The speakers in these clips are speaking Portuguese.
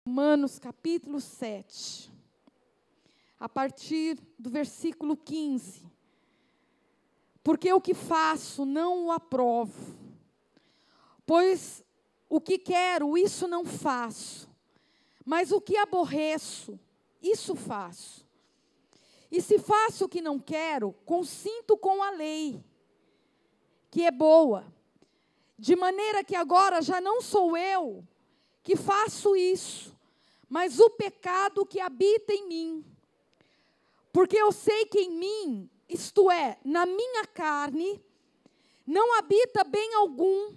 Romanos capítulo 7, a partir do versículo 15. Porque o que faço não o aprovo, pois o que quero, isso não faço, mas o que aborreço, isso faço. E se faço o que não quero, consinto com a lei, que é boa, de maneira que agora já não sou eu que faço isso, mas o pecado que habita em mim. Porque eu sei que em mim, isto é, na minha carne, não habita bem algum,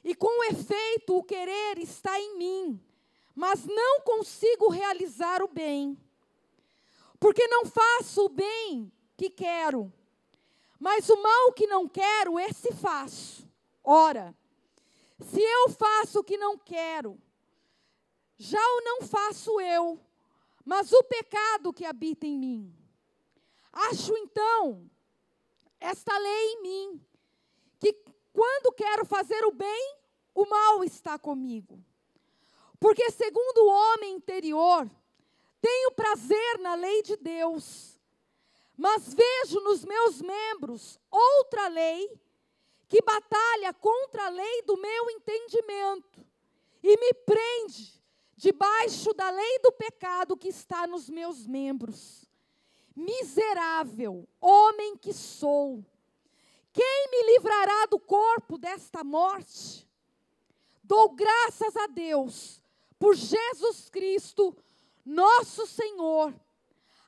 e com efeito o querer está em mim, mas não consigo realizar o bem. Porque não faço o bem que quero, mas o mal que não quero, esse faço. Ora, se eu faço o que não quero, já o não faço eu, mas o pecado que habita em mim. Acho então esta lei em mim, que quando quero fazer o bem, o mal está comigo. Porque segundo o homem interior, tenho prazer na lei de Deus, mas vejo nos meus membros outra lei, que batalha contra a lei do meu entendimento, e me prende debaixo da lei do pecado que está nos meus membros. Miserável homem que sou, quem me livrará do corpo desta morte? Dou graças a Deus, por Jesus Cristo, nosso Senhor.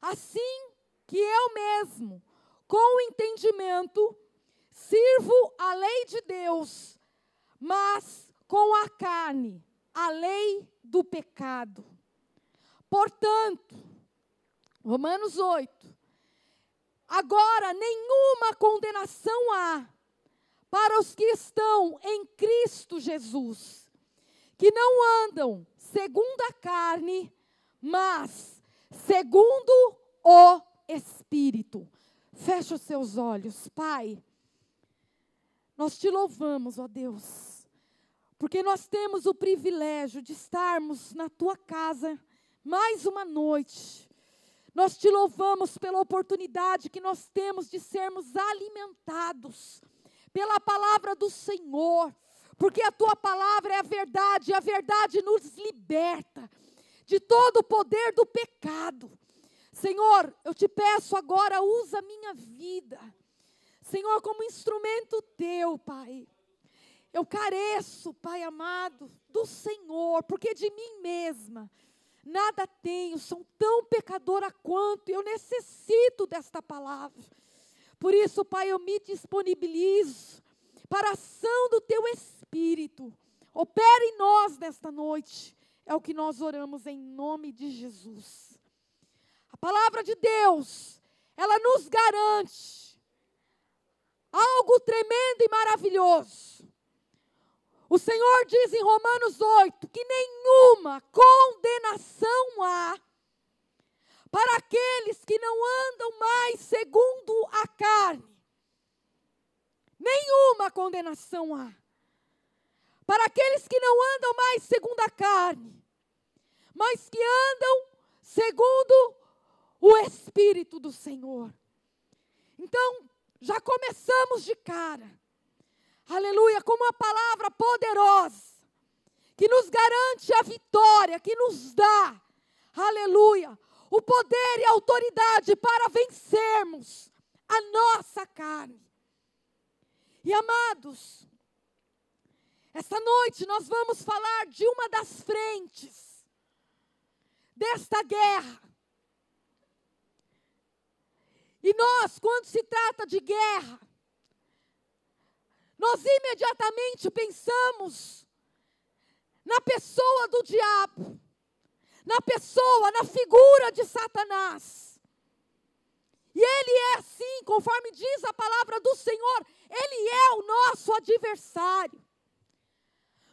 Assim que eu mesmo, com o entendimento, sirvo a lei de Deus, mas com a carne, a lei do pecado. Portanto, Romanos 8, agora nenhuma condenação há para os que estão em Cristo Jesus, que não andam segundo a carne, mas segundo o Espírito. Feche os seus olhos, Pai. Nós te louvamos, ó Deus, porque nós temos o privilégio de estarmos na tua casa mais uma noite. Nós te louvamos pela oportunidade que nós temos de sermos alimentados pela palavra do Senhor, porque a tua palavra é a verdade, e a verdade nos liberta de todo o poder do pecado. Senhor, eu te peço agora, usa a minha vida, Senhor, como instrumento teu, Pai. Eu careço, Pai amado, do Senhor, porque de mim mesma nada tenho, sou tão pecadora quanto, eu necessito desta palavra. Por isso, Pai, eu me disponibilizo para a ação do teu Espírito. Opera em nós nesta noite, é o que nós oramos em nome de Jesus. A palavra de Deus, ela nos garante algo tremendo e maravilhoso. O Senhor diz em Romanos 8, que nenhuma condenação há para aqueles que não andam mais segundo a carne. Nenhuma condenação há para aqueles que não andam mais segundo a carne, mas que andam segundo o Espírito do Senhor. Então, já começamos de cara, aleluia, com uma palavra poderosa, que nos garante a vitória, que nos dá, aleluia, o poder e a autoridade para vencermos a nossa carne. E amados, esta noite nós vamos falar de uma das frentes desta guerra. E nós, quando se trata de guerra, nós imediatamente pensamos na pessoa do diabo, na figura de Satanás. E ele é assim, conforme diz a palavra do Senhor, ele é o nosso adversário.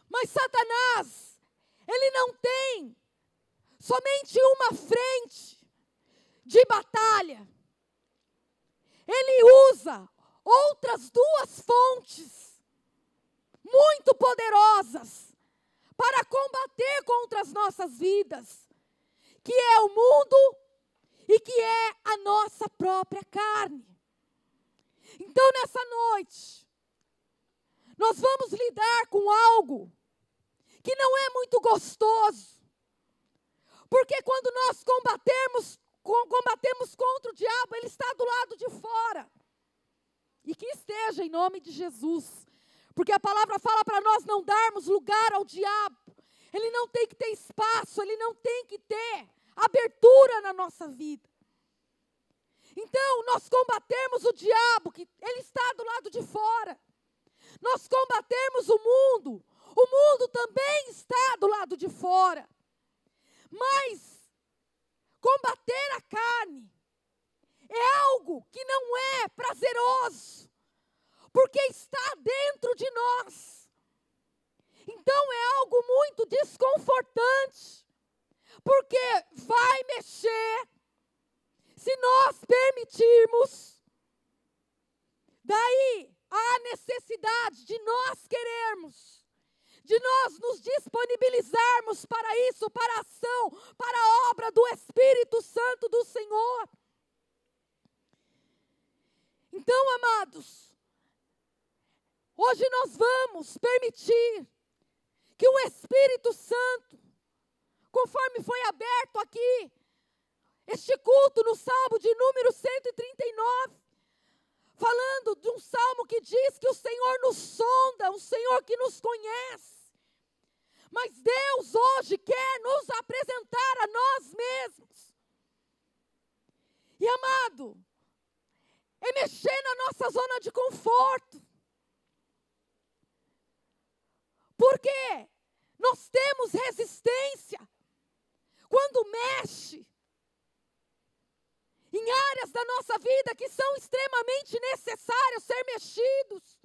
Mas Satanás, ele não tem somente uma frente de batalha. Ele usa outras duas fontes muito poderosas para combater contra as nossas vidas, que é o mundo e que é a nossa própria carne. Então, nessa noite, nós vamos lidar com algo que não é muito gostoso, porque quando nós combatemos contra o diabo, ele está do lado de fora. E que esteja em nome de Jesus, porque a palavra fala para nós não darmos lugar ao diabo. Ele não tem que ter espaço, ele não tem que ter abertura na nossa vida. Então, nós combatemos o diabo, que ele está do lado de fora. Nós combatemos o mundo também está do lado de fora. Mas, combater a carne é algo que não é prazeroso, porque está dentro de nós. Então, é algo muito desconfortante, porque vai mexer. Se nós permitirmos, daí há necessidade de nós querermos, de nós nos disponibilizarmos para isso, para a ação, para a obra do Espírito Santo do Senhor. Então, amados, hoje nós vamos permitir que o Espírito Santo, conforme foi aberto aqui, este culto no Salmo de número 139, falando de um salmo que diz que o Senhor nos sonda, o Senhor que nos conhece. Mas Deus hoje quer nos apresentar a nós mesmos. E amado, é mexer na nossa zona de conforto. Porque nós temos resistência quando mexe em áreas da nossa vida que são extremamente necessários ser mexidos.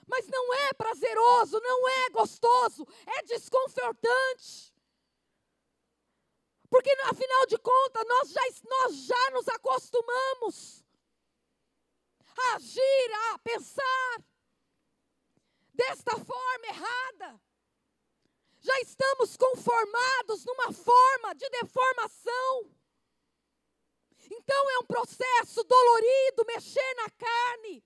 Mas não é prazeroso, não é gostoso, é desconfortante. Porque, afinal de contas, nós já nos acostumamos a agir, a pensar desta forma errada. Já estamos conformados numa forma de deformação. Então é um processo dolorido mexer na carne.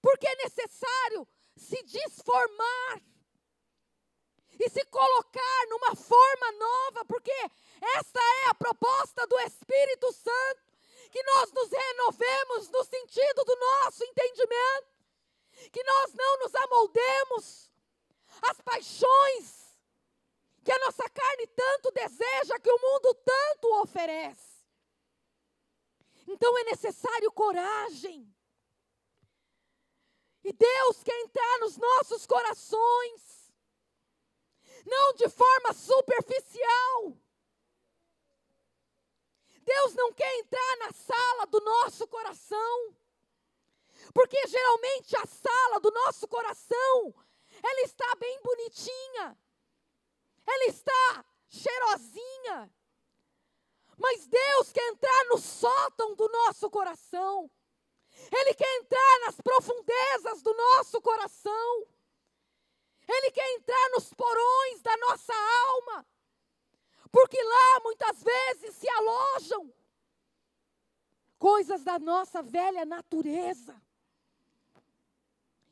Porque é necessário se desformar e se colocar numa forma nova, porque essa é a proposta do Espírito Santo, que nós nos renovemos no sentido do nosso entendimento, que nós não nos amoldemos às paixões que a nossa carne tanto deseja, que o mundo tanto oferece. Então é necessário coragem. E Deus quer entrar nos nossos corações, não de forma superficial. Deus não quer entrar na sala do nosso coração, porque geralmente a sala do nosso coração, ela está bem bonitinha, ela está cheirosinha, mas Deus quer entrar no sótão do nosso coração. Ele quer entrar nas profundezas do nosso coração. Ele quer entrar nos porões da nossa alma. Porque lá muitas vezes se alojam coisas da nossa velha natureza.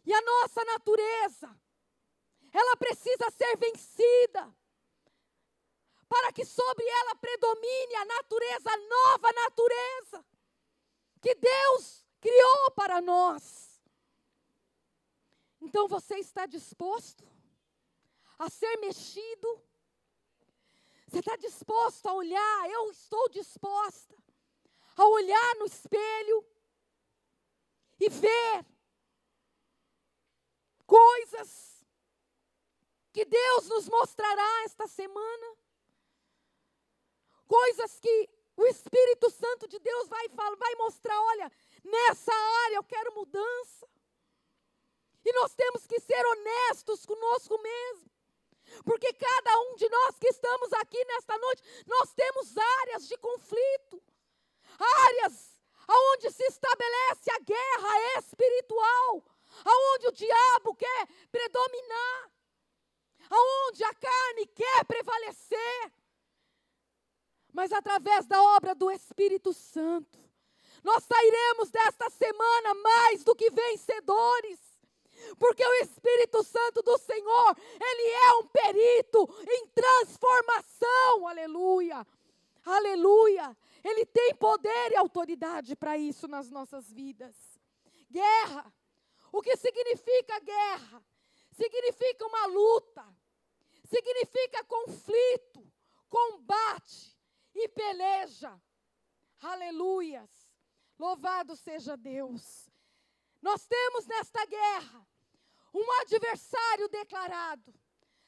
E a nossa natureza, ela precisa ser vencida, para que sobre ela predomine a natureza, a nova natureza, que Deus criou para nós. Então você está disposto a ser mexido? Você está disposto a olhar? Eu estou disposta a olhar no espelho e ver coisas que Deus nos mostrará esta semana. Coisas que o Espírito Santo de Deus vai mostrar, olha, nessa área eu quero mudança. E nós temos que ser honestos conosco mesmo. Porque cada um de nós que estamos aqui nesta noite, nós temos áreas de conflito. Áreas onde se estabelece a guerra espiritual. aonde o diabo quer predominar, aonde a carne quer prevalecer. Mas através da obra do Espírito Santo, nós sairemos desta semana mais do que vencedores. Porque o Espírito Santo do Senhor, Ele é um perito em transformação, aleluia, aleluia. Ele tem poder e autoridade para isso nas nossas vidas. Guerra, o que significa guerra? Significa uma luta, significa conflito, combate e peleja, aleluias, louvado seja Deus. Nós temos nesta guerra um adversário declarado,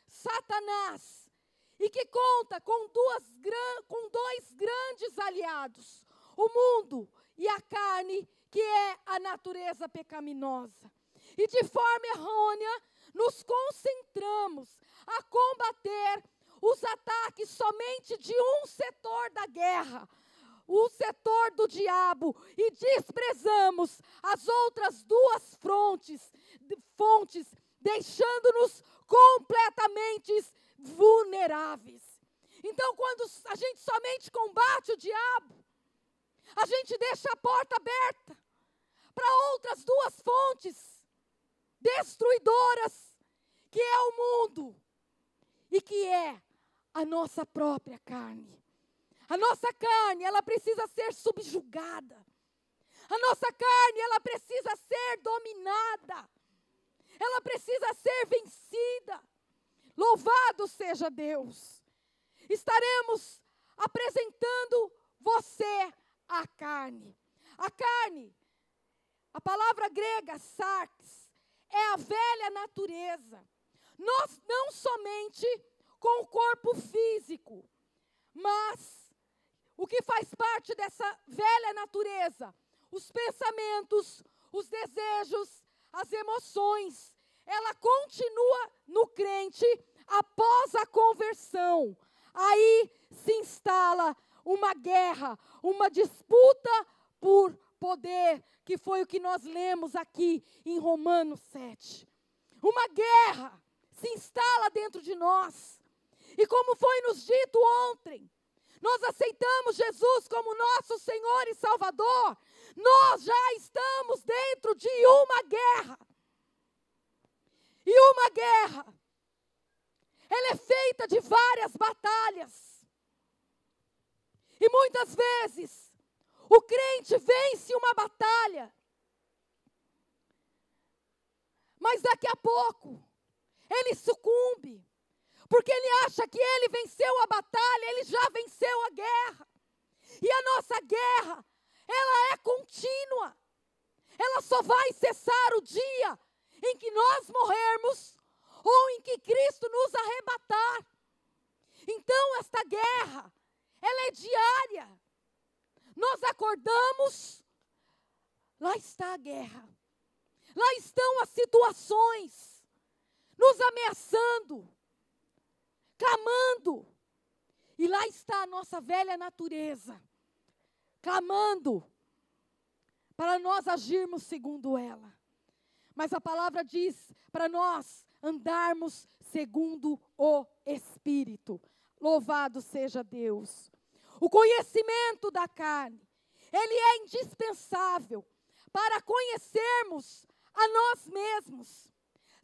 Satanás, e que conta com dois grandes aliados, o mundo e a carne, que é a natureza pecaminosa. E de forma errônea, nos concentramos a combater os ataques somente de um setor da guerra, o setor do diabo, e desprezamos as outras duas fontes, deixando-nos completamente vulneráveis. Então, quando a gente somente combate o diabo, a gente deixa a porta aberta para outras duas fontes destruidoras, que é o mundo e que é a nossa própria carne. A nossa carne, ela precisa ser subjugada. A nossa carne, ela precisa ser dominada. Ela precisa ser vencida. Louvado seja Deus. Estaremos apresentando você à carne. A carne, a palavra grega sarx, é a velha natureza. Nós não somente com o corpo físico, mas o que faz parte dessa velha natureza, os pensamentos, os desejos, as emoções, ela continua no crente após a conversão. Aí se instala uma guerra, uma disputa por poder, que foi o que nós lemos aqui em Romanos 7. Uma guerra se instala dentro de nós. E como foi nos dito ontem, nós aceitamos Jesus como nosso Senhor e Salvador, nós já estamos dentro de uma guerra. E uma guerra, ela é feita de várias batalhas. E muitas vezes, o crente vence uma batalha, mas daqui a pouco, ele sucumbe. Porque ele acha que ele venceu a batalha, ele já venceu a guerra. E a nossa guerra, ela é contínua. Ela só vai cessar o dia em que nós morrermos ou em que Cristo nos arrebatar. Então esta guerra, ela é diária. Nós acordamos, lá está a guerra. Lá estão as situações nos ameaçando, clamando. E lá está a nossa velha natureza, clamando para nós agirmos segundo ela. Mas a palavra diz para nós andarmos segundo o Espírito. Louvado seja Deus. O conhecimento da carne, ele é indispensável para conhecermos a nós mesmos.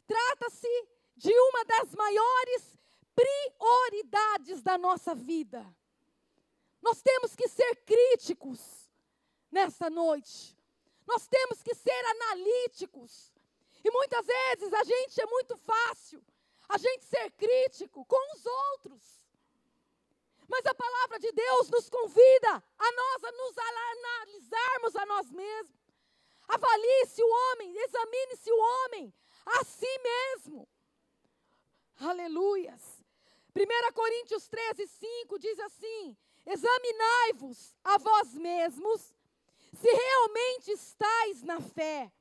Trata-se de uma das maiores prioridades da nossa vida. Nós temos que ser críticos nessa noite. Nós temos que ser analíticos. E muitas vezes a gente é muito fácil a gente ser crítico com os outros. Mas a palavra de Deus nos convida a nos analisarmos a nós mesmos. Avalie-se o homem, examine-se o homem a si mesmo. Aleluias. 1 Coríntios 13:5 diz assim: examinai-vos a vós mesmos, se realmente estáis na fé,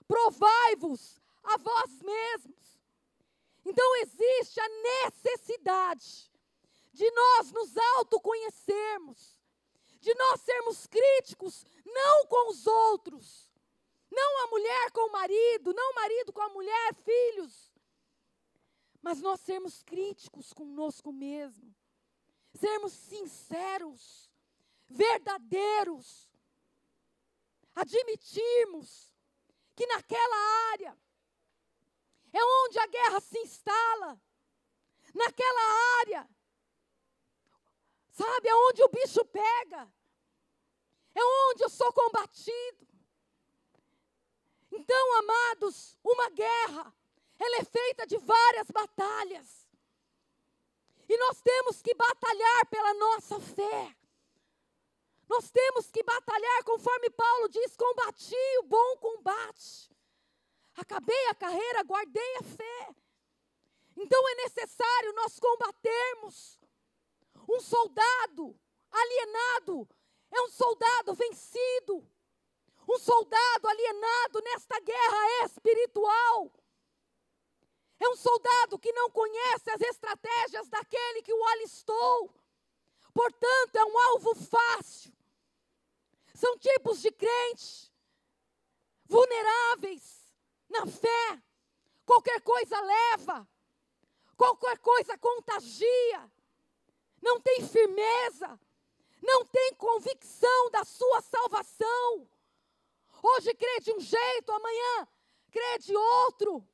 provai-vos a vós mesmos. Então existe a necessidade de nós nos autoconhecermos, de nós sermos críticos, não com os outros, Não a mulher com o marido, não o marido com a mulher, filhos. Mas nós sermos críticos conosco mesmo. Sermos sinceros, verdadeiros. Admitirmos que naquela área é onde a guerra se instala. Naquela área, sabe, é onde o bicho pega. É onde eu sou combatido. Então, amados, uma guerra, ela é feita de várias batalhas. E nós temos que batalhar pela nossa fé. Nós temos que batalhar, conforme Paulo diz, combati o bom combate. Acabei a carreira, guardei a fé. Então é necessário nós combatermos. Um soldado alienado é um soldado vencido. Um soldado alienado nesta guerra espiritual. É um soldado que não conhece as estratégias daquele que o alistou. Portanto, é um alvo fácil. São tipos de crentes vulneráveis na fé. Qualquer coisa leva. Qualquer coisa contagia. Não tem firmeza. Não tem convicção da sua salvação. Hoje crê de um jeito, amanhã crê de outro.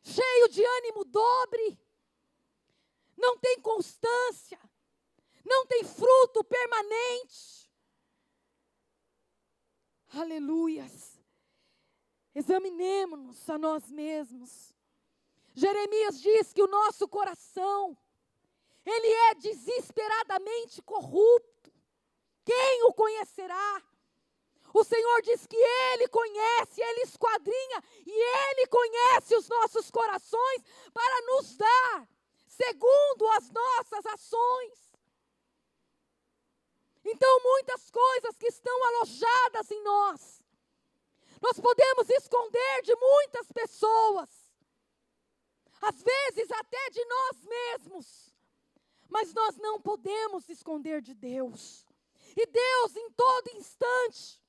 Cheio de ânimo dobre. Não tem constância. Não tem fruto permanente. Aleluias. Examinemo-nos a nós mesmos. Jeremias diz que o nosso coração, ele é desesperadamente corrupto. Quem o conhecerá? O Senhor diz que Ele conhece, Ele esquadrinha e Ele conhece os nossos corações para nos dar, segundo as nossas ações. Então, muitas coisas que estão alojadas em nós, nós podemos esconder de muitas pessoas, às vezes até de nós mesmos, mas nós não podemos esconder de Deus. E Deus, em todo instante,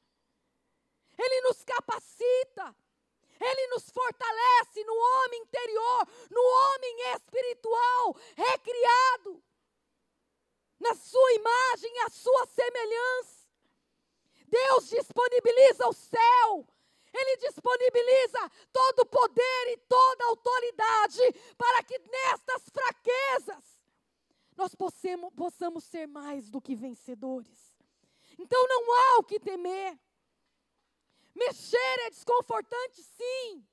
Ele nos capacita, Ele nos fortalece no homem interior, no homem espiritual, recriado, na sua imagem e a sua semelhança. Deus disponibiliza o céu, Ele disponibiliza todo o poder e toda a autoridade para que nestas fraquezas nós possamos ser mais do que vencedores. Então não há o que temer. Mexer é desconfortante, sim,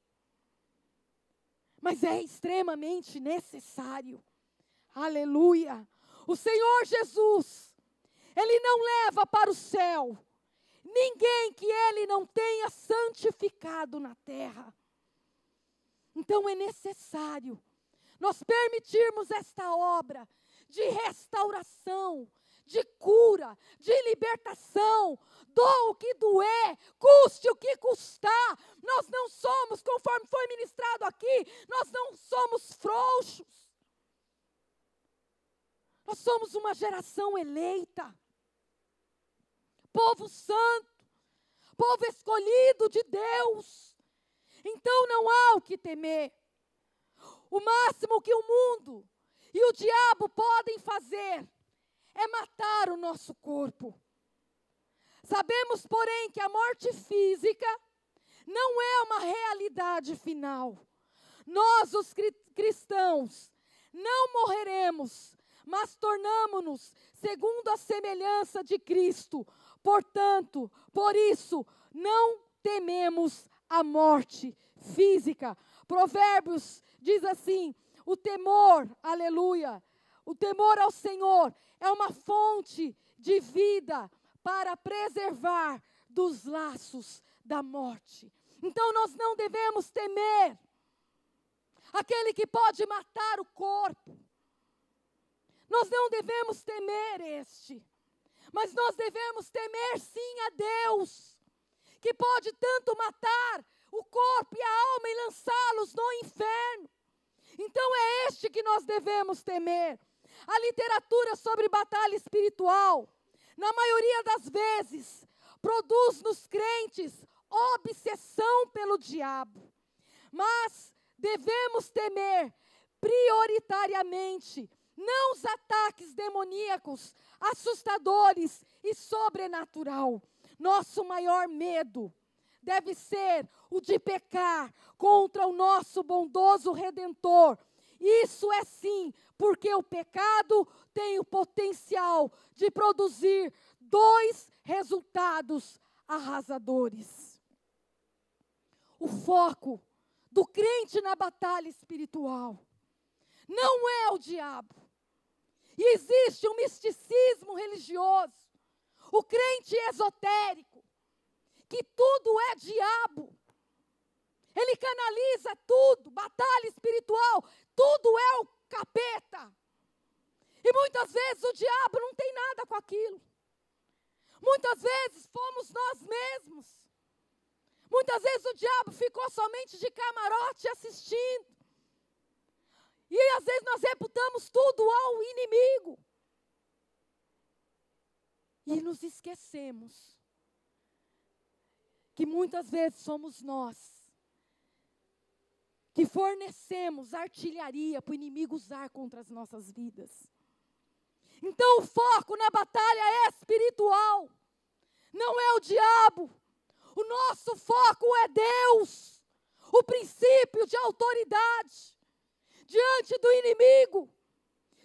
mas é extremamente necessário. Aleluia. O Senhor Jesus, Ele não leva para o céu ninguém que Ele não tenha santificado na terra. Então é necessário nós permitirmos esta obra de restauração, de cura, de libertação, doa o que doer, custe o que custar. Nós não somos, conforme foi ministrado aqui, nós não somos frouxos. Nós somos uma geração eleita, povo santo, povo escolhido de Deus. Então não há o que temer. O máximo que o mundo e o diabo podem fazer é matar o nosso corpo. Sabemos, porém, que a morte física não é uma realidade final. Nós, os cristãos, não morreremos, mas tornamo-nos segundo a semelhança de Cristo. Portanto, por isso, não tememos a morte física. Provérbios diz assim: o temor, aleluia, o temor ao Senhor é uma fonte de vida para preservar dos laços da morte. Então nós não devemos temer aquele que pode matar o corpo. Nós não devemos temer este, mas nós devemos temer sim a Deus, que pode tanto matar o corpo e a alma e lançá-los no inferno. Então é este que nós devemos temer. A literatura sobre batalha espiritual, na maioria das vezes, produz nos crentes obsessão pelo diabo. Mas devemos temer prioritariamente não os ataques demoníacos, assustadores e sobrenatural. Nosso maior medo deve ser o de pecar contra o nosso bondoso Redentor. Isso é sim, porque o pecado tem o potencial de produzir 2 resultados arrasadores. O foco do crente na batalha espiritual não é o diabo. E existe um misticismo religioso, o crente esotérico, que tudo é diabo. Ele canaliza tudo, batalha espiritual, tudo é o capeta. E muitas vezes o diabo não tem nada com aquilo. Muitas vezes fomos nós mesmos. Muitas vezes o diabo ficou somente de camarote assistindo. E às vezes nós reputamos tudo ao inimigo. E nos esquecemos que muitas vezes somos nós que fornecemos artilharia para o inimigo usar contra as nossas vidas. Então o foco na batalha é espiritual, não é o diabo. O nosso foco é Deus, o princípio de autoridade diante do inimigo,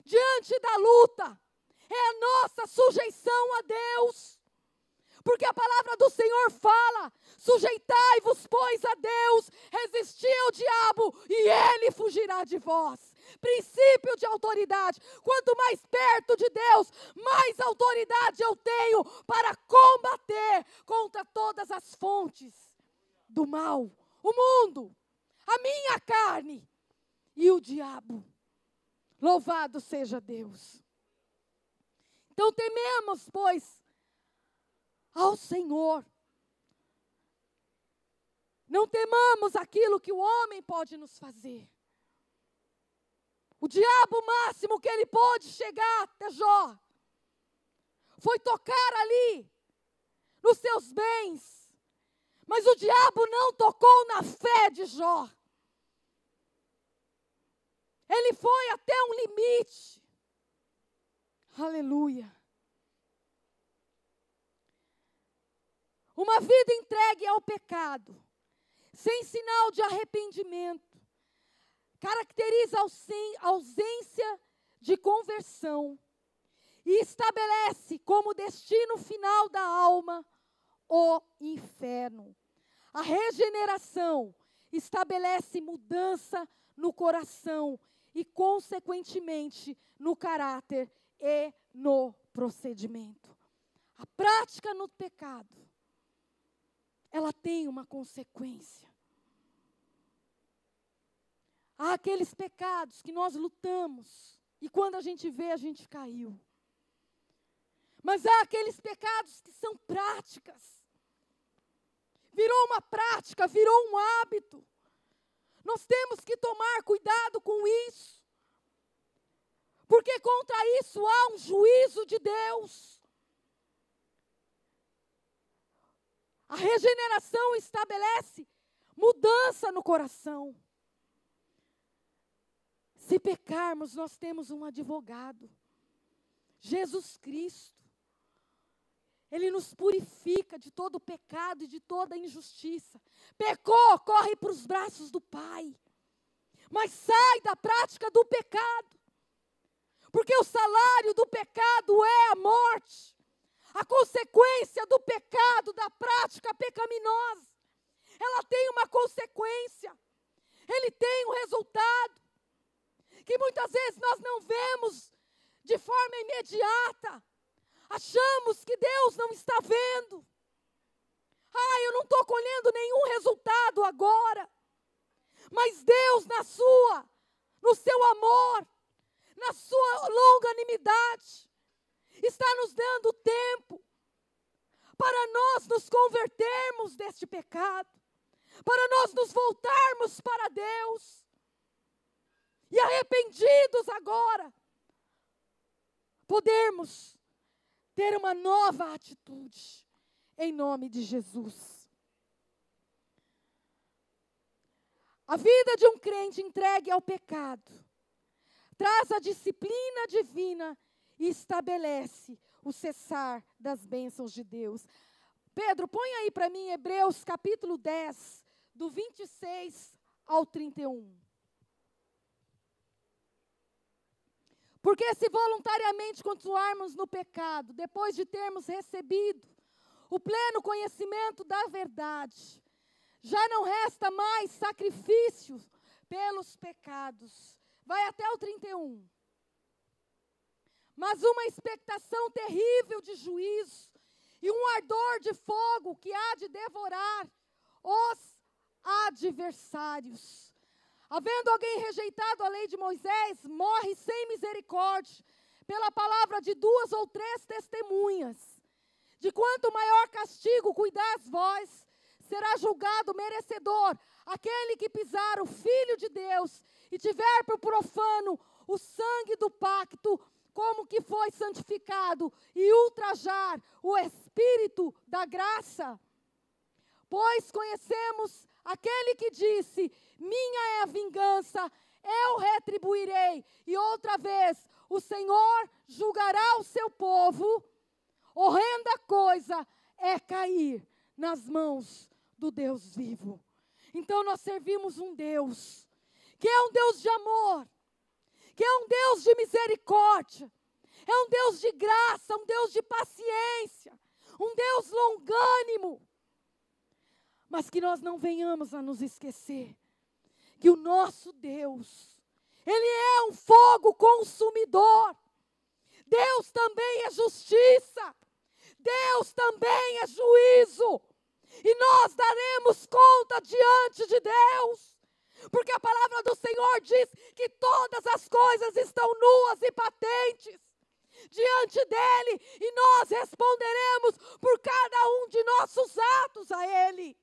diante da luta, é a nossa sujeição a Deus. Porque a palavra do Senhor fala: sujeitai-vos, pois, a Deus, resisti ao diabo e ele fugirá de vós. Princípio de autoridade. Quanto mais perto de Deus, mais autoridade eu tenho para combater contra todas as fontes do mal. O mundo, a minha carne e o diabo. Louvado seja Deus. Então tememos, pois, ao Senhor. Não temamos aquilo que o homem pode nos fazer. O diabo máximo que ele pôde chegar até Jó foi tocar ali nos seus bens. Mas o diabo não tocou na fé de Jó. Ele foi até um limite. Aleluia. Uma vida entregue ao pecado, sem sinal de arrependimento, caracteriza a ausência de conversão e estabelece como destino final da alma o inferno. A regeneração estabelece mudança no coração e, consequentemente, no caráter e no procedimento. A prática no pecado, ela tem uma consequência. Há aqueles pecados que nós lutamos e quando a gente vê, a gente caiu. Mas há aqueles pecados que são práticas. Virou uma prática, virou um hábito. Nós temos que tomar cuidado com isso. Porque contra isso há um juízo de Deus. A regeneração estabelece mudança no coração. Se pecarmos, nós temos um advogado, Jesus Cristo. Ele nos purifica de todo pecado e de toda injustiça. Pecou, corre para os braços do Pai. Mas sai da prática do pecado. Porque o salário do pecado é a morte. A consequência do pecado, da prática pecaminosa, ela tem uma consequência. Ele tem um resultado. Que muitas vezes nós não vemos de forma imediata. Achamos que Deus não está vendo. Eu não estou colhendo nenhum resultado agora. Mas Deus, no seu amor, na sua longanimidade, está nos dando tempo para nós nos convertermos deste pecado, para nós nos voltarmos para Deus. E arrependidos agora, podermos ter uma nova atitude, em nome de Jesus. A vida de um crente entregue ao pecado traz a disciplina divina e estabelece o cessar das bênçãos de Deus. Pedro, põe aí para mim Hebreus capítulo 10, do 26 ao 31. Porque se voluntariamente continuarmos no pecado, depois de termos recebido o pleno conhecimento da verdade, já não resta mais sacrifício pelos pecados. Vai até o 31. Mas uma expectação terrível de juízo e um ardor de fogo que há de devorar os adversários. Havendo alguém rejeitado a lei de Moisés, morre sem misericórdia, pela palavra de 2 ou 3 testemunhas. De quanto maior castigo cuidais vós, será julgado merecedor aquele que pisar o Filho de Deus e tiver por profano o sangue do pacto, como que foi santificado, e ultrajar o Espírito da graça. Pois conhecemos aquele que disse: minha é a vingança, eu retribuirei. E outra vez, o Senhor julgará o seu povo. Horrenda coisa é cair nas mãos do Deus vivo. Então nós servimos um Deus, que é um Deus de amor, que é um Deus de misericórdia, é um Deus de graça, um Deus de paciência, um Deus longânimo. Mas que nós não venhamos a nos esquecer que o nosso Deus, Ele é um fogo consumidor. Deus também é justiça. Deus também é juízo. E nós daremos conta diante de Deus. Porque a palavra do Senhor diz que todas as coisas estão nuas e patentes diante dEle. E nós responderemos por cada um de nossos atos a Ele.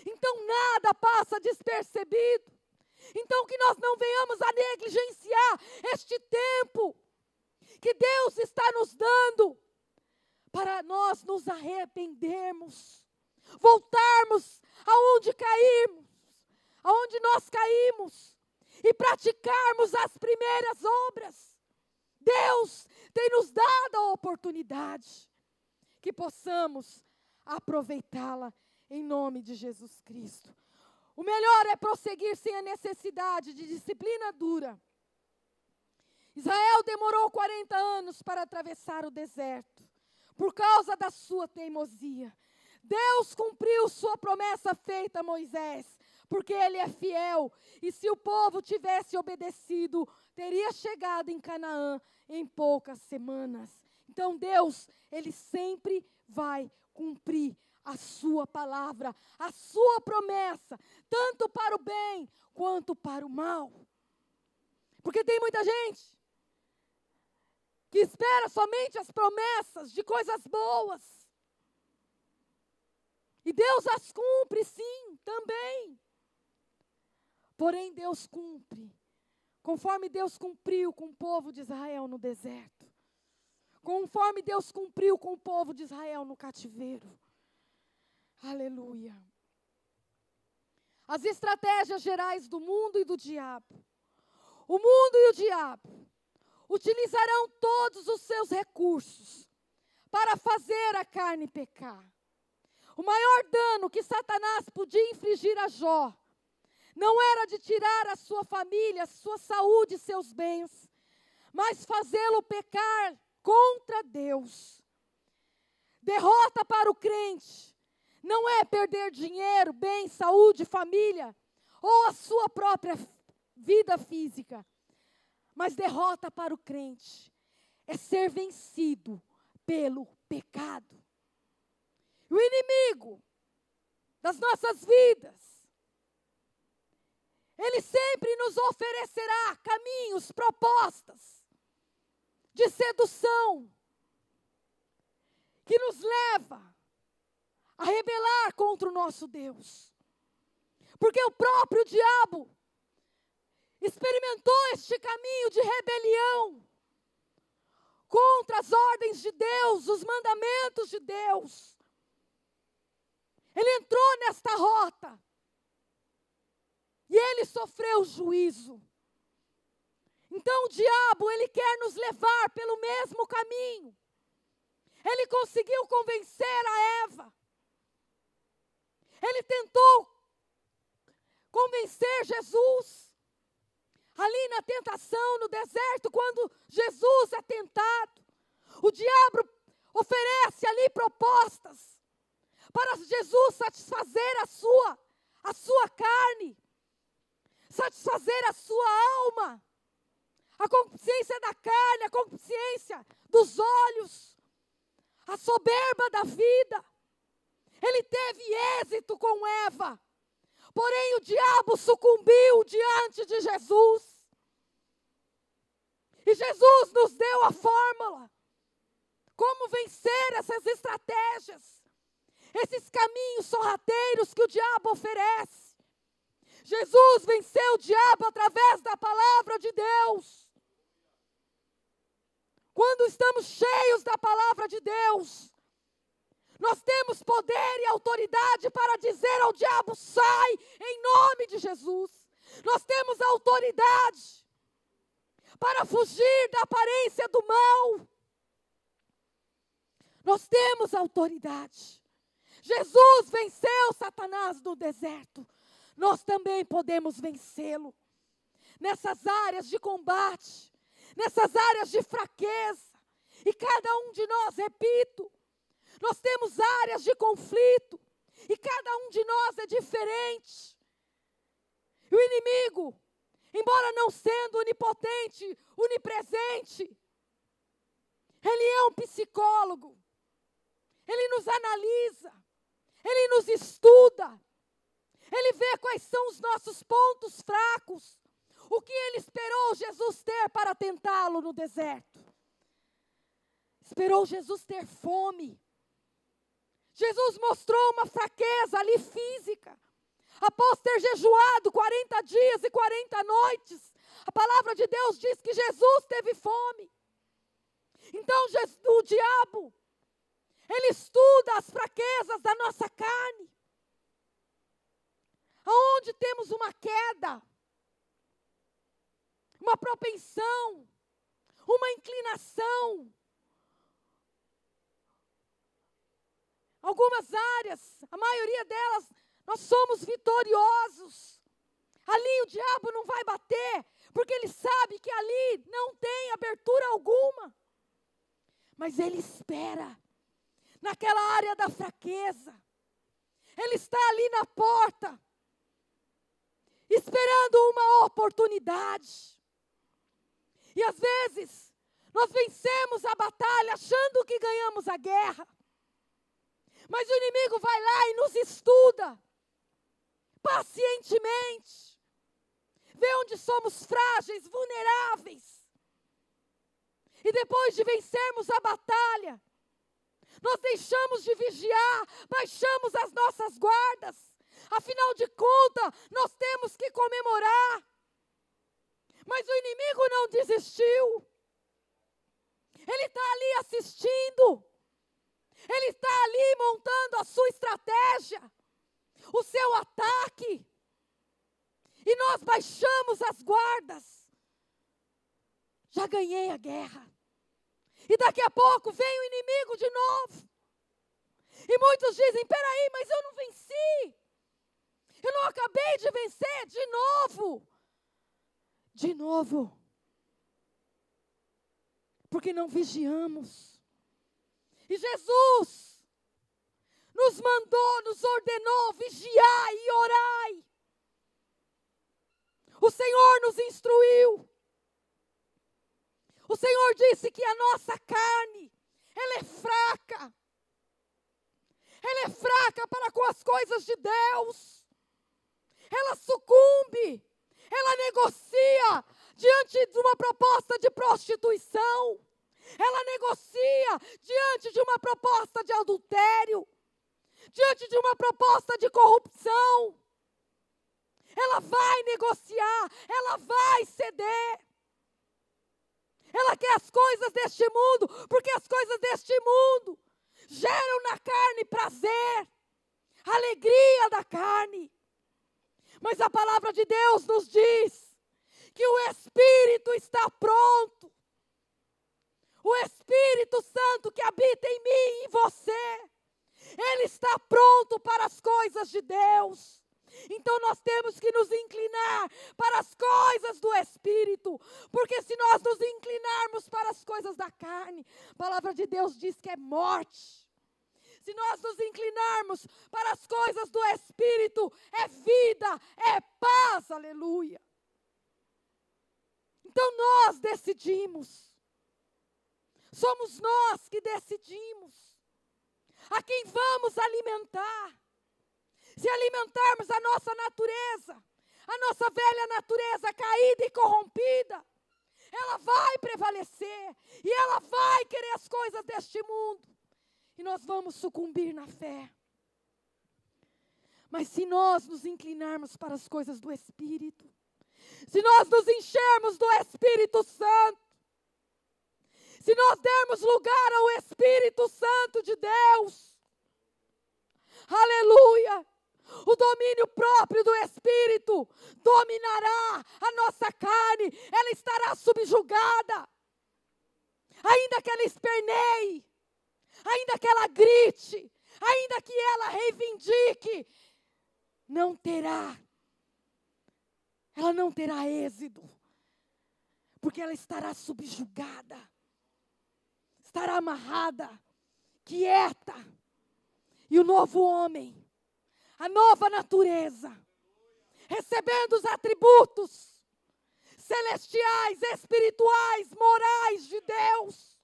Então nada passa despercebido. Então que nós não venhamos a negligenciar este tempo que Deus está nos dando para nós nos arrependermos, voltarmos aonde caímos, aonde nós caímos e praticarmos as primeiras obras. Deus tem nos dado a oportunidade que possamos aproveitá-la em nome de Jesus Cristo. O melhor é prosseguir sem a necessidade de disciplina dura. Israel demorou 40 anos para atravessar o deserto, por causa da sua teimosia. Deus cumpriu sua promessa feita a Moisés, porque Ele é fiel. E se o povo tivesse obedecido, teria chegado em Canaã em poucas semanas. Então Deus, Ele sempre vai cumprir a sua palavra, a sua promessa, tanto para o bem quanto para o mal. Porque tem muita gente que espera somente as promessas de coisas boas. E Deus as cumpre, sim, também. Porém, Deus cumpre, conforme Deus cumpriu com o povo de Israel no deserto. Conforme Deus cumpriu com o povo de Israel no cativeiro. Aleluia. As estratégias gerais do mundo e do diabo. O mundo e o diabo utilizarão todos os seus recursos para fazer a carne pecar. O maior dano que Satanás podia infligir a Jó não era de tirar a sua família, sua saúde e seus bens, mas fazê-lo pecar contra Deus. Derrota para o crente não é perder dinheiro, bem, saúde, família ou a sua própria vida física. Mas derrota para o crente é ser vencido pelo pecado. O inimigo das nossas vidas, ele sempre nos oferecerá caminhos, propostas de sedução que nos leva a rebelar contra o nosso Deus. Porque o próprio diabo experimentou este caminho de rebelião contra as ordens de Deus, os mandamentos de Deus. Ele entrou nesta rota. e ele sofreu juízo. Então o diabo, ele quer nos levar pelo mesmo caminho. Ele conseguiu convencer a Eva. Ele tentou convencer Jesus. Ali na tentação, no deserto, quando Jesus é tentado, o diabo oferece ali propostas para Jesus satisfazer a sua carne, satisfazer a sua alma, a concupiscência da carne, a concupiscência dos olhos, a soberba da vida. Ele teve êxito com Eva, porém o diabo sucumbiu diante de Jesus. E Jesus nos deu a fórmula, como vencer essas estratégias, esses caminhos sorrateiros que o diabo oferece. Jesus venceu o diabo através da palavra de Deus. Quando estamos cheios da palavra de Deus, nós temos poder e autoridade para dizer ao diabo: sai, em nome de Jesus. Nós temos autoridade para fugir da aparência do mal. Nós temos autoridade. Jesus venceu Satanás no deserto. Nós também podemos vencê-lo. Nessas áreas de combate, nessas áreas de fraqueza. E cada um de nós, repito, nós temos áreas de conflito. E cada um de nós é diferente. E o inimigo, embora não sendo onipotente, onipresente, ele é um psicólogo. Ele nos analisa. Ele nos estuda. Ele vê quais são os nossos pontos fracos. O que ele esperou Jesus ter para tentá-lo no deserto? Esperou Jesus ter fome. Jesus mostrou uma fraqueza ali física. Após ter jejuado 40 dias e 40 noites, a palavra de Deus diz que Jesus teve fome. Então o diabo, ele estuda as fraquezas da nossa carne. Aonde temos uma queda, uma propensão, uma inclinação. Algumas áreas, a maioria delas, nós somos vitoriosos. Ali o diabo não vai bater, porque ele sabe que ali não tem abertura alguma. Mas ele espera naquela área da fraqueza. Ele está ali na porta, esperando uma oportunidade. E às vezes, nós vencemos a batalha achando que ganhamos a guerra. Mas o inimigo vai lá e nos estuda, pacientemente. Vê onde somos frágeis, vulneráveis. E depois de vencermos a batalha, nós deixamos de vigiar, baixamos as nossas guardas. Afinal de contas, nós temos que comemorar. Mas o inimigo não desistiu. Ele está ali assistindo. Ele está ali montando a sua estratégia, o seu ataque. E nós baixamos as guardas. Já ganhei a guerra. E daqui a pouco vem o inimigo de novo. E muitos dizem: peraí, mas eu não venci. Eu não acabei de vencer de novo. De novo. Porque não vigiamos. E Jesus nos mandou, nos ordenou: vigiai e orai. O Senhor nos instruiu. O Senhor disse que a nossa carne, ela é fraca. Ela é fraca para com as coisas de Deus. Ela sucumbe. Ela negocia diante de uma proposta de prostituição. Ela negocia diante de uma proposta de adultério. Diante de uma proposta de corrupção. Ela vai negociar. Ela vai ceder. Ela quer as coisas deste mundo, porque as coisas deste mundo geram na carne prazer, alegria da carne. Mas a palavra de Deus nos diz que o Espírito está pronto. O Espírito Santo que habita em mim e em você, ele está pronto para as coisas de Deus. Então nós temos que nos inclinar para as coisas do Espírito, porque se nós nos inclinarmos para as coisas da carne, a palavra de Deus diz que é morte. Se nós nos inclinarmos para as coisas do Espírito, é vida, é paz, aleluia. Então nós decidimos, somos nós que decidimos a quem vamos alimentar. Se alimentarmos a nossa natureza, a nossa velha natureza caída e corrompida, ela vai prevalecer e ela vai querer as coisas deste mundo. E nós vamos sucumbir na fé. Mas se nós nos inclinarmos para as coisas do Espírito, se nós nos enchermos do Espírito Santo, se nós dermos lugar ao Espírito Santo de Deus, aleluia, o domínio próprio do Espírito dominará a nossa carne, ela estará subjugada. Ainda que ela esperneie, ainda que ela grite, ainda que ela reivindique, ela não terá êxito, porque ela estará subjugada, estará amarrada, quieta. E o novo homem, a nova natureza, recebendo os atributos celestiais, espirituais, morais de Deus.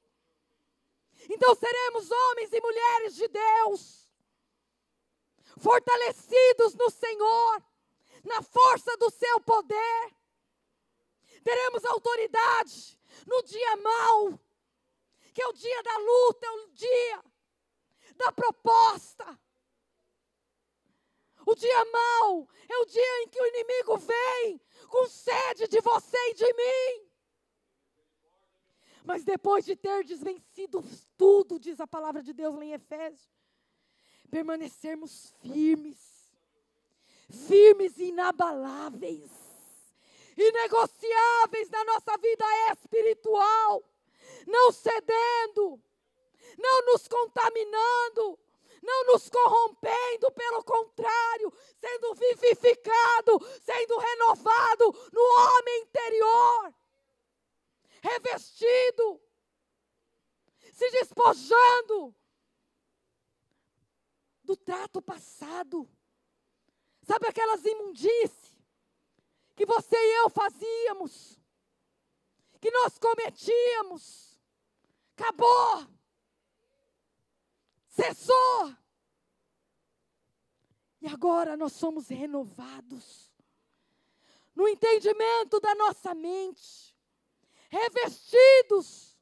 Então seremos homens e mulheres de Deus, fortalecidos no Senhor, na força do seu poder. Teremos autoridade no dia mau, que é o dia da luta, é o dia da proposta. O dia mau é o dia em que o inimigo vem com sede de você e de mim. Mas depois de ter desvencido tudo, diz a palavra de Deus lá em Efésios, permanecermos firmes e inabaláveis, inegociáveis na nossa vida espiritual, não cedendo, não nos contaminando, não nos corrompendo, pelo contrário, sendo vivificado, sendo renovado no homem interior, revestido, se despojando do trato passado. Sabe aquelas imundícies que você e eu fazíamos, que nós cometíamos? Acabou. Cessou. E agora nós somos renovados no entendimento da nossa mente, revestidos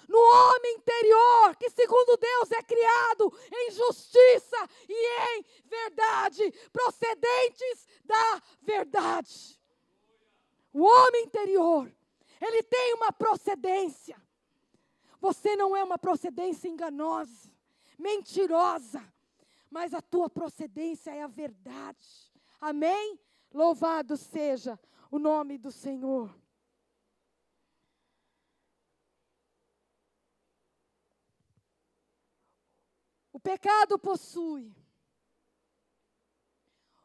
no homem interior, que segundo Deus é criado em justiça e em verdade, procedentes da verdade. O homem interior, ele tem uma procedência. Você não é uma procedência enganosa, mentirosa, mas a tua procedência é a verdade. Amém? Louvado seja o nome do Senhor. O pecado possui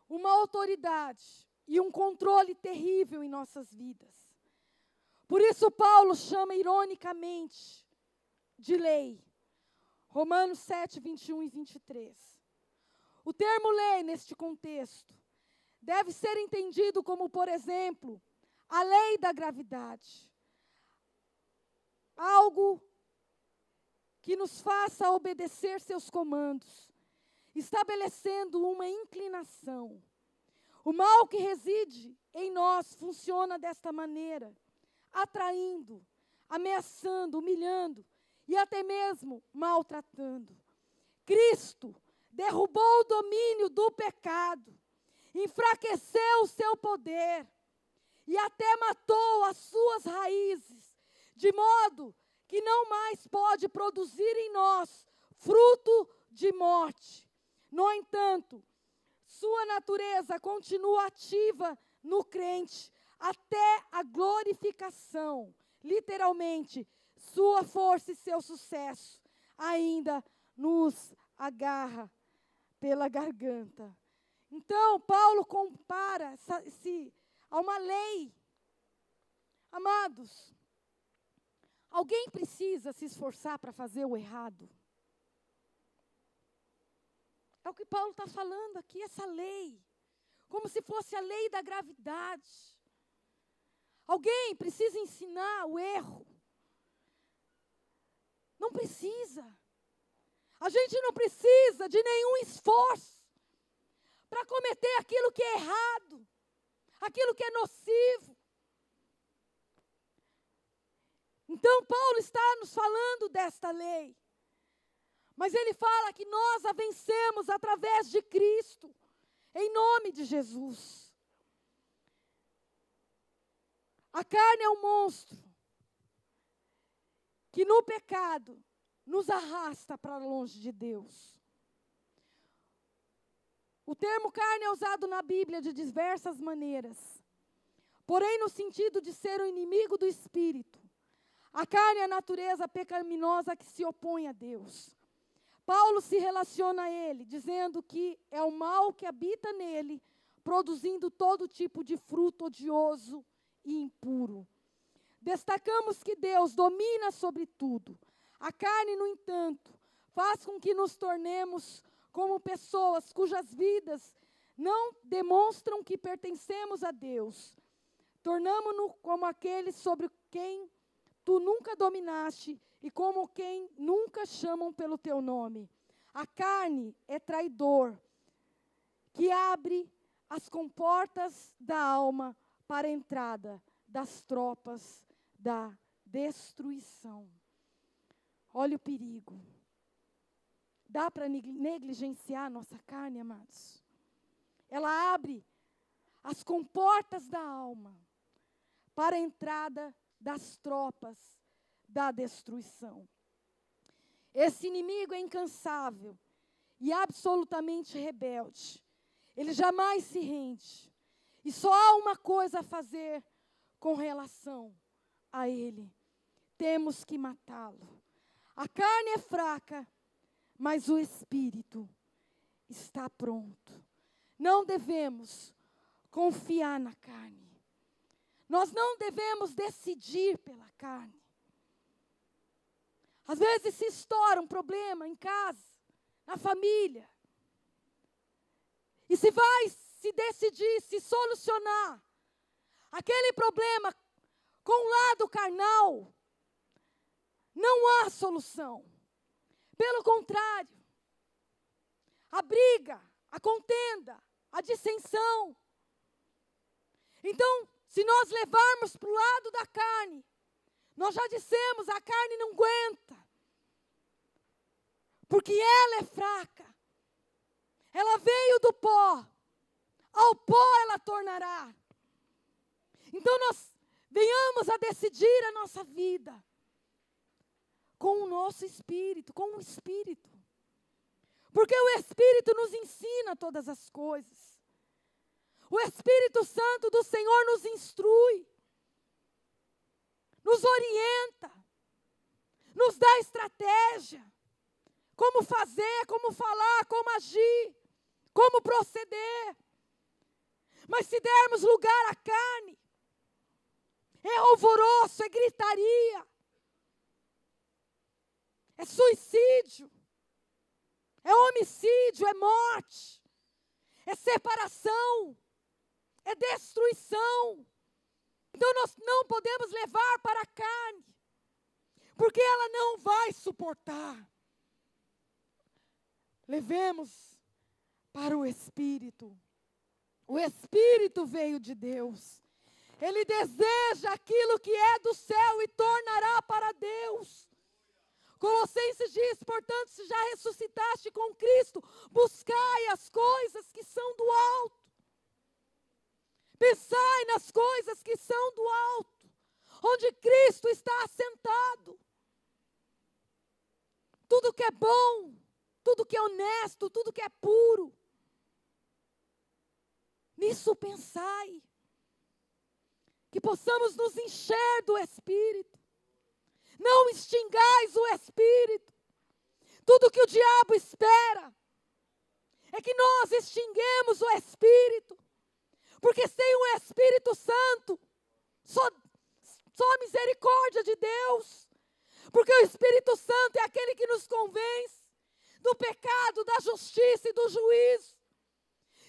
uma autoridade e um controle terrível em nossas vidas. Por isso Paulo chama ironicamente de lei. Romanos 7, 21 e 23. O termo lei, neste contexto, deve ser entendido como, por exemplo, a lei da gravidade. Algo que nos faça obedecer seus comandos, estabelecendo uma inclinação. O mal que reside em nós funciona desta maneira, atraindo, ameaçando, humilhando e até mesmo maltratando. Cristo derrubou o domínio do pecado, enfraqueceu o seu poder e até matou as suas raízes, de modo que não mais pode produzir em nós fruto de morte. No entanto, sua natureza continua ativa no crente até a glorificação. Literalmente, sua força e seu sucesso ainda nos agarra pela garganta. Então, Paulo compara a uma lei. Amados, alguém precisa se esforçar para fazer o errado? É o que Paulo está falando aqui, essa lei. Como se fosse a lei da gravidade. Alguém precisa ensinar o erro? Não precisa. A gente não precisa de nenhum esforço para cometer aquilo que é errado, aquilo que é nocivo. Então, Paulo está nos falando desta lei. Mas ele fala que nós a vencemos através de Cristo, em nome de Jesus. A carne é um monstro que no pecado nos arrasta para longe de Deus. O termo carne é usado na Bíblia de diversas maneiras, porém no sentido de ser o inimigo do Espírito. A carne é a natureza pecaminosa que se opõe a Deus. Paulo se relaciona a ele, dizendo que é o mal que habita nele, produzindo todo tipo de fruto odioso e impuro. Destacamos que Deus domina sobre tudo. A carne, no entanto, faz com que nos tornemos como pessoas cujas vidas não demonstram que pertencemos a Deus. Tornamo-nos como aqueles sobre quem tu nunca dominaste e como quem nunca chamam pelo teu nome. A carne é traidor, que abre as comportas da alma para a entrada das tropas da destruição. Olha o perigo. Dá para negligenciar a nossa carne, amados? Ela abre as comportas da alma para a entrada das tropas da destruição. Esse inimigo é incansável e absolutamente rebelde. Ele jamais se rende. E só há uma coisa a fazer com relação a ele. Temos que matá-lo. A carne é fraca, mas o espírito está pronto. Não devemos confiar na carne. Nós não devemos decidir pela carne. Às vezes se estoura um problema em casa, na família. E se vai se decidir, se solucionar aquele problema com o lado carnal, não há solução. Pelo contrário, a briga, a contenda, a dissensão. Então, se nós levarmos para o lado da carne, nós já dissemos, a carne não aguenta. Porque ela é fraca. Ela veio do pó. Ao pó ela tornará. Então nós venhamos a decidir a nossa vida com o nosso espírito, com o Espírito. Porque o Espírito nos ensina todas as coisas. O Espírito Santo do Senhor nos instrui, nos orienta, nos dá estratégia, como fazer, como falar, como agir, como proceder. Mas se dermos lugar à carne, é alvoroço, é gritaria, é suicídio, é homicídio, é morte, é separação, é destruição. Então nós não podemos levar para a carne, porque ela não vai suportar. Levemos para o Espírito. O Espírito veio de Deus. Ele deseja aquilo que é do céu e tornará para Deus. Colossenses diz, portanto, se já ressuscitaste com Cristo, buscai as coisas que são do alto. Pensai nas coisas que são do alto, onde Cristo está assentado. Tudo que é bom, tudo que é honesto, tudo que é puro, Nisso pensai. Que possamos nos encher do Espírito. Não extingais o Espírito. Tudo que o diabo espera é que nós extinguemos o Espírito. Porque sem o Espírito Santo, só a misericórdia de Deus. Porque o Espírito Santo é aquele que nos convence do pecado, da justiça e do juízo.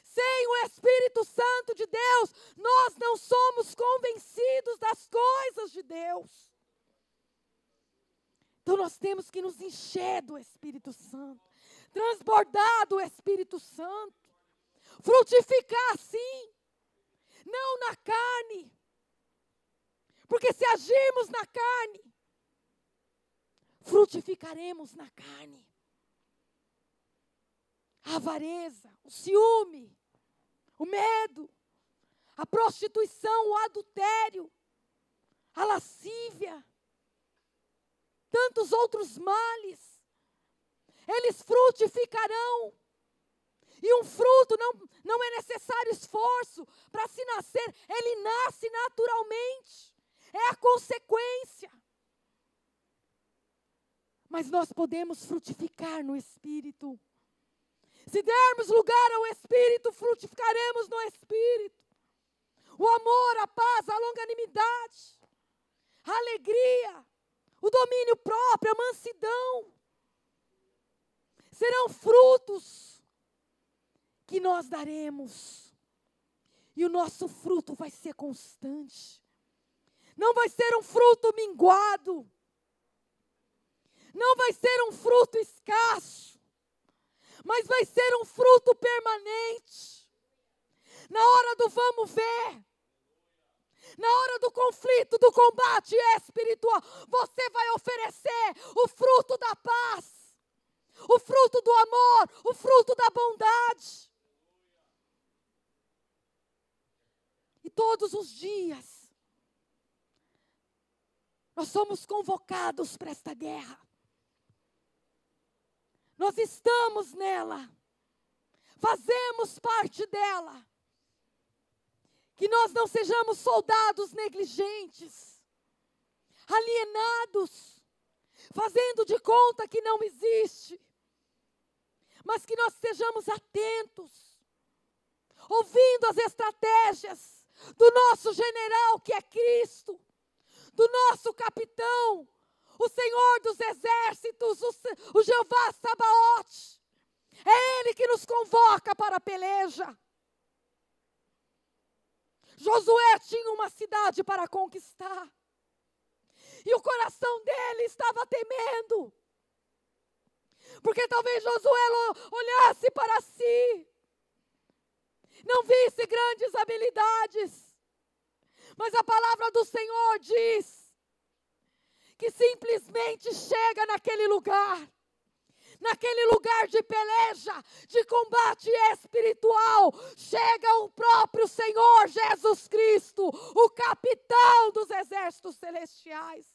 Sem o Espírito Santo de Deus, nós não somos convencidos das coisas de Deus. Então nós temos que nos encher do Espírito Santo, transbordar do Espírito Santo, frutificar sim, não na carne. Porque se agirmos na carne, frutificaremos na carne. A avareza, o ciúme, o medo, a prostituição, o adultério, a lascívia, tantos outros males, eles frutificarão. E um fruto não é necessário esforço para se nascer, ele nasce naturalmente, é a consequência. Mas nós podemos frutificar no Espírito. Se dermos lugar ao Espírito, frutificaremos no Espírito. O amor, a paz, a longanimidade, a alegria, o domínio próprio, a mansidão. Serão frutos que nós daremos. E o nosso fruto vai ser constante. Não vai ser um fruto minguado. Não vai ser um fruto escasso. Mas vai ser um fruto permanente. Na hora do vamos ver, na hora do conflito, do combate espiritual, você vai oferecer o fruto da paz, o fruto do amor, o fruto da bondade. E todos os dias, nós somos convocados para esta guerra. Nós estamos nela, fazemos parte dela. Que nós não sejamos soldados negligentes, alienados, fazendo de conta que não existe. Mas que nós sejamos atentos, ouvindo as estratégias do nosso general que é Cristo, do nosso capitão, o Senhor dos exércitos, o Jeová Sabaote. É Ele que nos convoca para a peleja. Josué tinha uma cidade para conquistar. E o coração dele estava temendo. Porque talvez Josué olhasse para si, não visse grandes habilidades. Mas a palavra do Senhor diz que simplesmente chega naquele lugar de peleja, de combate espiritual, chega o próprio Senhor Jesus Cristo, o capitão dos exércitos celestiais.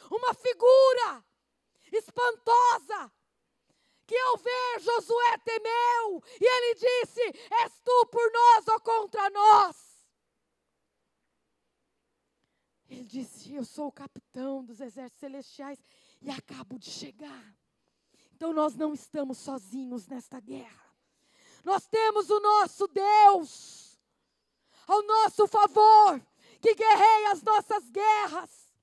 Uma figura espantosa, que ao ver Josué temeu, e ele disse: és tu por nós ou contra nós? Ele disse: eu sou o capitão dos exércitos celestiais e acabo de chegar. Então nós não estamos sozinhos nesta guerra. Nós temos o nosso Deus ao nosso favor, que guerreia as nossas guerras,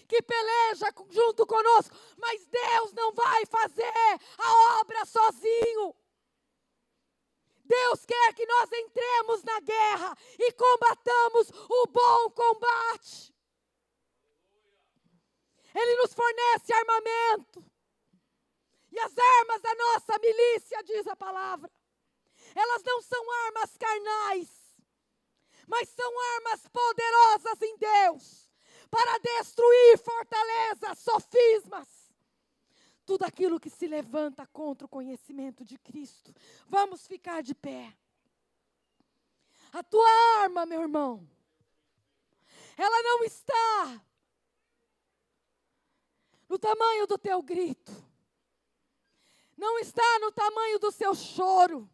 que peleja junto conosco. Mas Deus não vai fazer a obra sozinho. Deus quer que nós entremos na guerra e combatamos o bom combate. Ele nos fornece armamento. E as armas da nossa milícia, diz a palavra, elas não são armas carnais, mas são armas poderosas em Deus, para destruir fortalezas, sofismas, tudo aquilo que se levanta contra o conhecimento de Cristo. Vamos ficar de pé. A tua arma, meu irmão, ela não está no tamanho do teu grito, não está no tamanho do seu choro.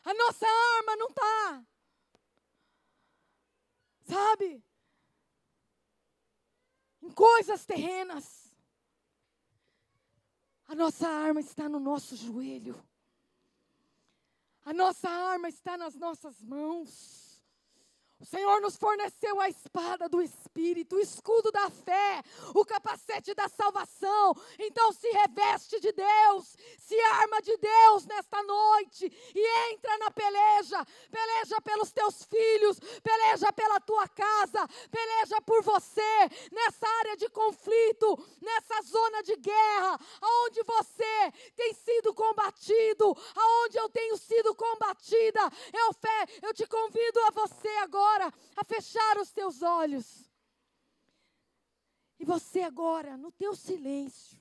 A nossa arma não está, sabe, em coisas terrenas. A nossa arma está no nosso joelho. A nossa arma está nas nossas mãos. O Senhor nos forneceu a espada do Espírito, o escudo da fé, o capacete da salvação. Então se reveste de Deus, se arma de Deus nesta noite e entra na peleja. Peleja pelos teus filhos, peleja pela tua casa, peleja por você, nessa área de conflito, nessa zona de guerra, aonde você tem sido combatido, aonde eu tenho sido combatida. Eu te convido a você agora a fechar os teus olhos. E você agora, no teu silêncio,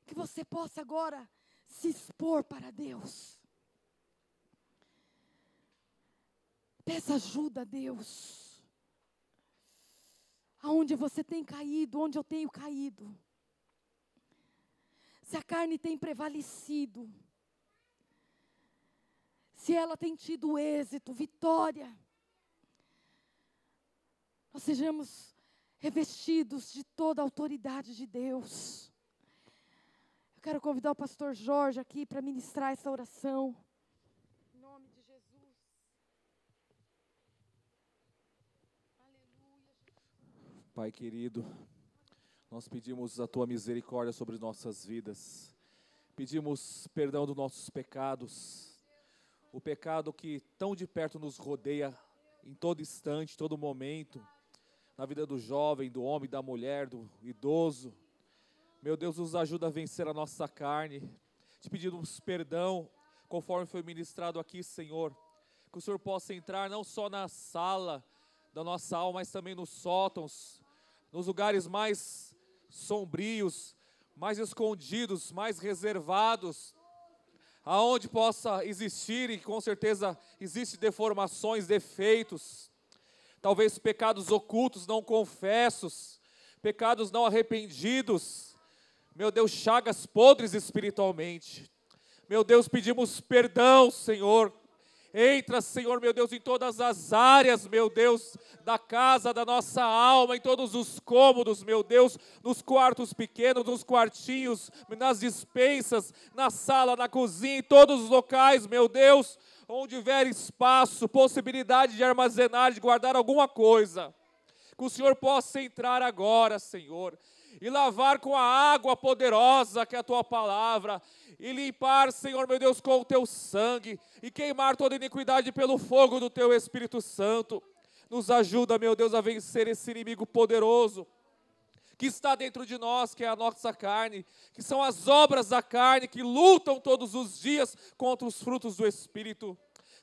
que você possa agora se expor para Deus. Peça ajuda a Deus. Aonde você tem caído, onde eu tenho caído. Se a carne tem prevalecido, se ela tem tido êxito, vitória, nós sejamos revestidos de toda a autoridade de Deus. Eu quero convidar o pastor Jorge aqui para ministrar essa oração. Em nome de Jesus. Aleluia. Pai querido, nós pedimos a Tua misericórdia sobre nossas vidas. Pedimos perdão dos nossos pecados. O pecado que tão de perto nos rodeia em todo instante, todo momento, na vida do jovem, do homem, da mulher, do idoso. Meu Deus, nos ajuda a vencer a nossa carne. Te pedimos perdão, conforme foi ministrado aqui, Senhor. Que o Senhor possa entrar não só na sala da nossa alma, mas também nos sótãos, nos lugares mais sombrios, mais escondidos, mais reservados, aonde possa existir, e com certeza existem deformações, defeitos, talvez pecados ocultos, não confessos, pecados não arrependidos, meu Deus, chagas podres espiritualmente. Meu Deus, pedimos perdão, Senhor. Entra, Senhor, meu Deus, em todas as áreas, meu Deus, da casa, da nossa alma, em todos os cômodos, meu Deus, nos quartos pequenos, nos quartinhos, nas despensas, na sala, na cozinha, em todos os locais, meu Deus, onde houver espaço, possibilidade de armazenar, de guardar alguma coisa, que o Senhor possa entrar agora, Senhor, e lavar com a água poderosa que é a Tua palavra, e limpar, Senhor, meu Deus, com o Teu sangue, e queimar toda iniquidade pelo fogo do Teu Espírito Santo. Nos ajuda, meu Deus, a vencer esse inimigo poderoso, que está dentro de nós, que é a nossa carne, que são as obras da carne, que lutam todos os dias contra os frutos do Espírito.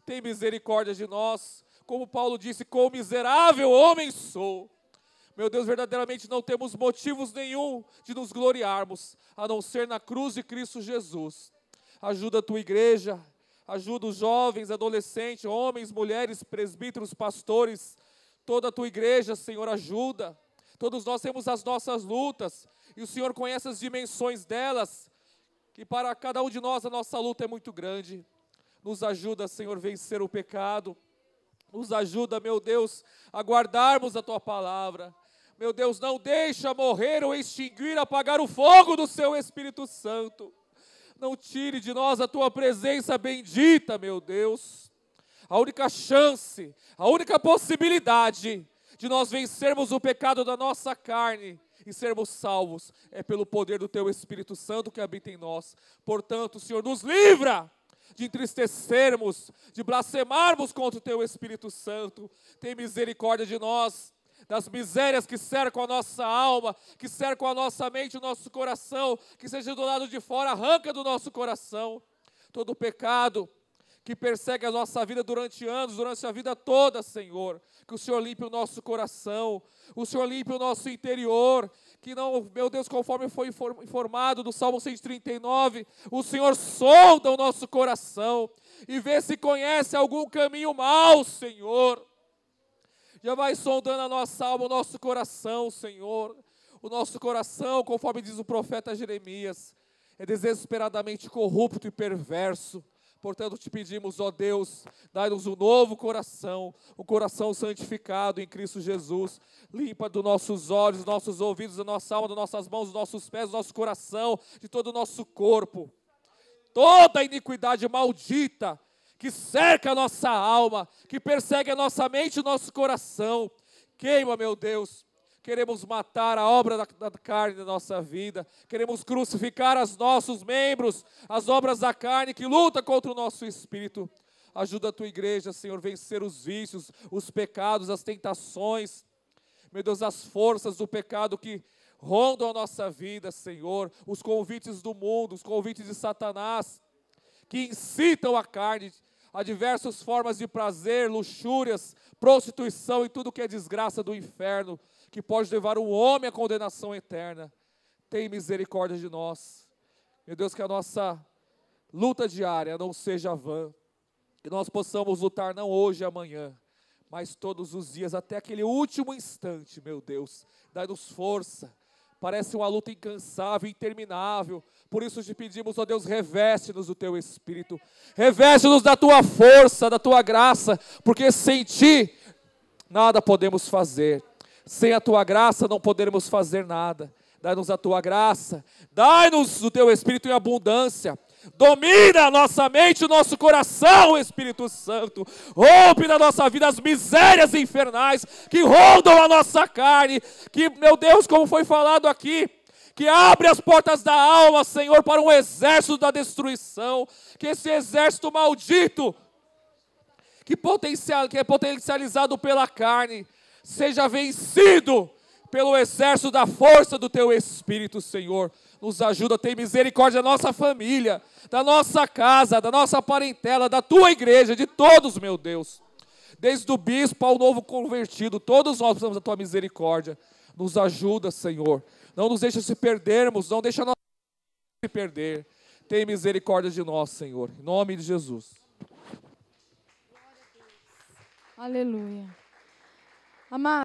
Tem misericórdia de nós, como Paulo disse, quão miserável homem sou. Meu Deus, verdadeiramente não temos motivos nenhum de nos gloriarmos, a não ser na cruz de Cristo Jesus. Ajuda a Tua igreja, ajuda os jovens, adolescentes, homens, mulheres, presbíteros, pastores, toda a Tua igreja, Senhor, ajuda. Todos nós temos as nossas lutas, e o Senhor conhece as dimensões delas, e para cada um de nós a nossa luta é muito grande. Nos ajuda, Senhor, a vencer o pecado. Nos ajuda, meu Deus, a guardarmos a Tua palavra. Meu Deus, não deixa morrer ou extinguir, apagar o fogo do Seu Espírito Santo. Não tire de nós a Tua presença bendita, meu Deus. A única chance, a única possibilidade de nós vencermos o pecado da nossa carne e sermos salvos é pelo poder do Teu Espírito Santo que habita em nós. Portanto, Senhor, nos livra de entristecermos, de blasfemarmos contra o Teu Espírito Santo. Tem misericórdia de nós, das misérias que cercam a nossa alma, que cercam a nossa mente, o nosso coração, que seja do lado de fora, arranca do nosso coração todo o pecado que persegue a nossa vida durante anos, durante a vida toda, Senhor. Que o Senhor limpe o nosso coração, o Senhor limpe o nosso interior, que não, meu Deus, conforme foi informado do Salmo 139, o Senhor solta o nosso coração e vê se conhece algum caminho mau, Senhor. Já vai sondando a nossa alma, o nosso coração, Senhor. O nosso coração, conforme diz o profeta Jeremias, é desesperadamente corrupto e perverso. Portanto, te pedimos, ó Deus, dai-nos um novo coração, um coração santificado em Cristo Jesus. Limpa dos nossos olhos, dos nossos ouvidos, da nossa alma, das nossas mãos, dos nossos pés, do nosso coração, de todo o nosso corpo. Toda iniquidade maldita que cerca a nossa alma, que persegue a nossa mente e o nosso coração. Queima, meu Deus. Queremos matar a obra da carne da nossa vida. Queremos crucificar os nossos membros, as obras da carne que lutam contra o nosso espírito. Ajuda a tua igreja, Senhor, vencer os vícios, os pecados, as tentações. Meu Deus, as forças do pecado que rondam a nossa vida, Senhor. Os convites do mundo, os convites de Satanás, que incitam a carne a diversas formas de prazer, luxúrias, prostituição e tudo que é desgraça do inferno, que pode levar um homem à condenação eterna. Tem misericórdia de nós. Meu Deus, que a nossa luta diária não seja vã, que nós possamos lutar não hoje e amanhã, mas todos os dias, até aquele último instante, meu Deus. Dai-nos força. Parece uma luta incansável, interminável. Por isso te pedimos, ó Deus, reveste-nos do teu Espírito. Reveste-nos da tua força, da tua graça, porque sem ti nada podemos fazer. Sem a tua graça não poderemos fazer nada. Dai-nos a tua graça. Dai-nos o teu Espírito em abundância. Domina a nossa mente e o nosso coração, Espírito Santo. Rompe na nossa vida as misérias infernais que rondam a nossa carne. Que, meu Deus, como foi falado aqui, que abre as portas da alma, Senhor, para um exército da destruição. Que esse exército maldito, que é potencializado pela carne, seja vencido pelo exército da força do teu Espírito, Senhor. Nos ajuda, tem misericórdia da nossa família, da nossa casa, da nossa parentela, da tua igreja, de todos, meu Deus. Desde o bispo ao novo convertido, todos nós precisamos da tua misericórdia. Nos ajuda, Senhor. Não nos deixa se perdermos, não deixa nós se perder. Tem misericórdia de nós, Senhor. Em nome de Jesus. Aleluia. Amado.